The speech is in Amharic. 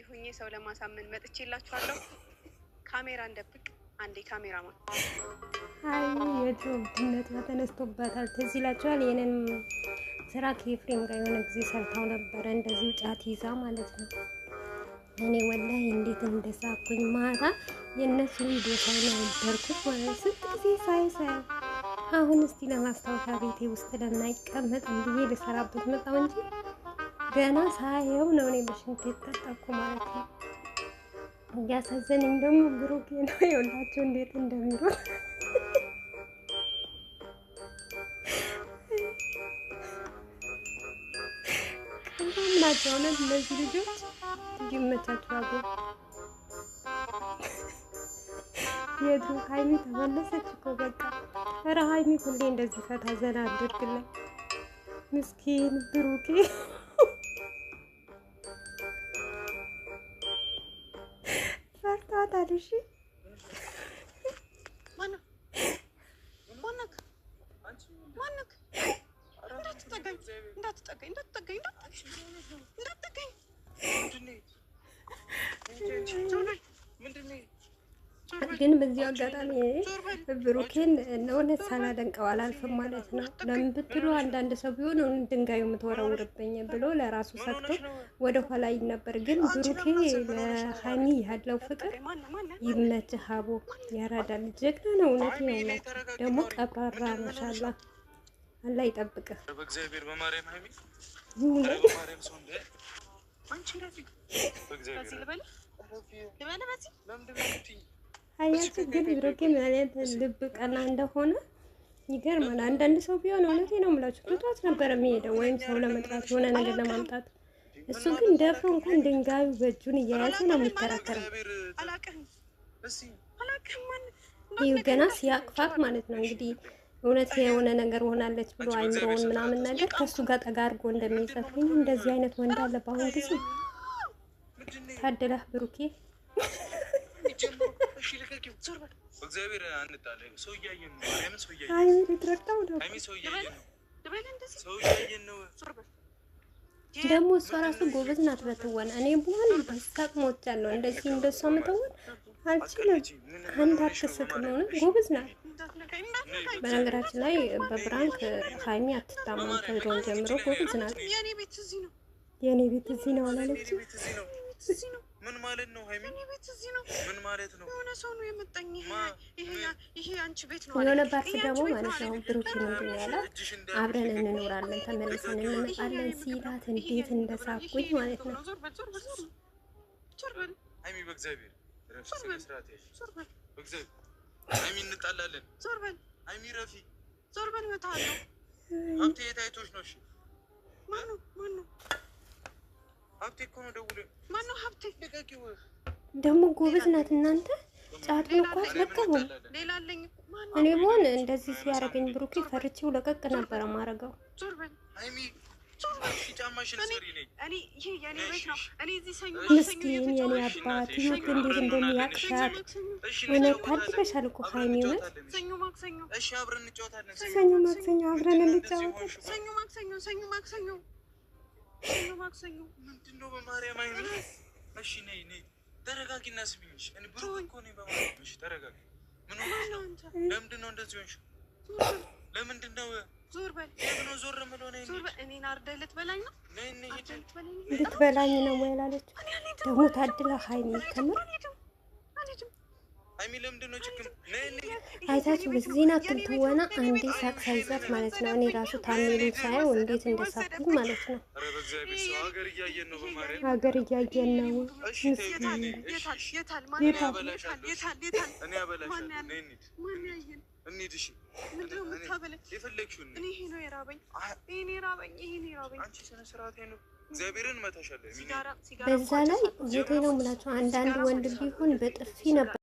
ሁኜ ሰው ለማሳመን መጥቼላችኋለሁ። ካሜራ እንደብቅ አንዴ ካሜራማን የድሮ ውድነቷ ተነስቶባታል። ትዝ ይላችኋል? የኔን ስራ ከኤፍሬም ጋር የሆነ ጊዜ ሰርታው ነበረ፣ እንደዚሁ ጫት ይዛ ማለት ነው። እኔ ወላሂ እንዴት እንደሳኩኝ ማታ የእነሱ ቪዲዮ ሳይ ነው ያደርኩት ማለት ስንት ጊዜ ሳይ አሁን እስቲ ለማስታወሻ ቤቴ ውስጥ ለማይቀመጥ ብዬ ልሰራበት መጣሁ እንጂ ገና ሳየው ነው እኔ በሽንት የተጠቁ ማለት ነው። እያሳዘነኝ ደግሞ ብሩኬ ነው። የወላቸው እንዴት እንደሚሉ ናቸው እውነት እነዚህ ልጆች ይመቻቸዋል። የድሮ ሀይሚ ተመለሰች እኮ በቃ። ኧረ ሀይሚ ሁሌ እንደዚህ ፈታ ዘና አድርግልን። ምስኪን ብሩኬ ፈርቷታል። እሺ ግን በዚህ አጋጣሚ ብሩኬን ለእውነት ሳላደንቀው አላልፍም ማለት ነው። ለምን ብትሉ አንዳንድ ሰው ቢሆን ድንጋዩ የምትወረውርብኝ ብሎ ለራሱ ሰጥቶ ወደ ኋላ ይል ነበር። ግን ብሩኬ ለሀይሚ ያለው ፍቅር ይመችህ። ሀቦ ያራዳል፣ ጀግና ነው። እውነት ነው። እውነት ደግሞ ቀብራራ ማሻላ አላህ ይጠብቅህ። በእግዚአብሔር በማርያም ሀይሚ አያችሁ ግን ብሩኬ ምን አይነት ልብ ቀና እንደሆነ ይገርማል። አንዳንድ ሰው ቢሆን እውነቴ ነው የምላችሁ ትቷት ነበር የሚሄደው ወይም ሰው ለመጥራት የሆነ ነገር ለማምጣት። እሱ ግን ደፍሮ እንኳን ድንጋዩ በእጁን እያያዘ ነው የሚከራከረው። ይህ ገና ሲያቅፋት ማለት ነው እንግዲህ እውነት የሆነ ነገር ሆናለች ብሎ አይምሮውን ምናምን ነገር ከሱ ጋር ጠጋ አድርጎ እንደሚሰፍኝ እንደዚህ አይነት ወንድ አለ በአሁን ጊዜ። ታደለህ ብሩኬ። ደግሞ እሷ ራሱ ጎበዝ ናት በትወና። እኔ በኋላ በሳቅ ሞቻለሁ። እንደዚህ እንደሷ መተወን አልችልም። አንድ አትስቅ ነው ጎበዝ ናት። በነገራችን ላይ በብራንክ ሀይሚ አትታማም። ከድሮም ጀምሮ ጎበዝ ናት። የኔ ቤት እዚህ ነው አላለችም? ምን ማለት ነው? ሀይሚ ምን ማለት ነው? የሆነ ሰው ነው የመጣኝ። ይሄ አንቺ ቤት ነው። የሆነ ፓርቲ ደግሞ ማለት ነው ብሩኬ ምንድን ነው ያላት? አብረን እንኖራለን ተመልሰን እንመጣለን ሲላት እንዴት እንደሳኩኝ ማለት ነው። ሀይሚ በእግዚአብሔር ሀይሚ እንጣላለን። ሀይሚ ረፊ እመታለሁ። ሀብቴ የት አይቶሽ ነው? እሺ ማነው? ሀብቴ እኮ ነው ደውሎ። ማነው ሀብቴ? ልቀቂው። ደግሞ ጎበዝ ናት እናንተ። ጫቱን እኮ አትለቀውም። እኔ በሆን እንደዚህ ሲያደርገኝ ብሩኬ ፈርቼው ለቀቅ ነበረ ማረገው። ምስኪን የኔ አባት ይሁት እንዴት እንደሚያቅሻት እውነት ታድበሻል እኮ ሀይሚ። እውነት ሰኞ ማክሰኞ አብረን እንጫወታለን። ሰኞ ማክሰኞ ምንድነው? በማርያም ሀይሚ እሺ ነይ ተረጋጊና ስሚኝ። እኔ ብሩክ እኮ ነኝ በማርያም። እሺ ተረጋጊ። ምን ሆነሽ ነው? ለምንድን ነው እንደዚህ ሆንሽ? ለምንድን ነው? ዞር በል። ለምን ዞር የምለው? ነይ ዞር በል። እኔን አርደህ ልትበላኝ ነው? ነይ ልትበላኝ ነው ወይ አላለች? ደግሞ ታድላ ሀይሚ ከምር ሀይሚ ለምንድን ነው ችግር? አይታችሁ ዜና ትንተወና አንዴ ሳቅ ሳይዛት ማለት ነው። እኔ ራሱ ታሜሉን ሳየው እንዴት እንደሳኩኝ ማለት ነው። ሀገር እያየን ነው። በማርያም ሀገር እያየን ነው። በዛ ላይ የት ነው የምላቸው አንዳንድ ወንድ ቢሆን በጥፊ ነበር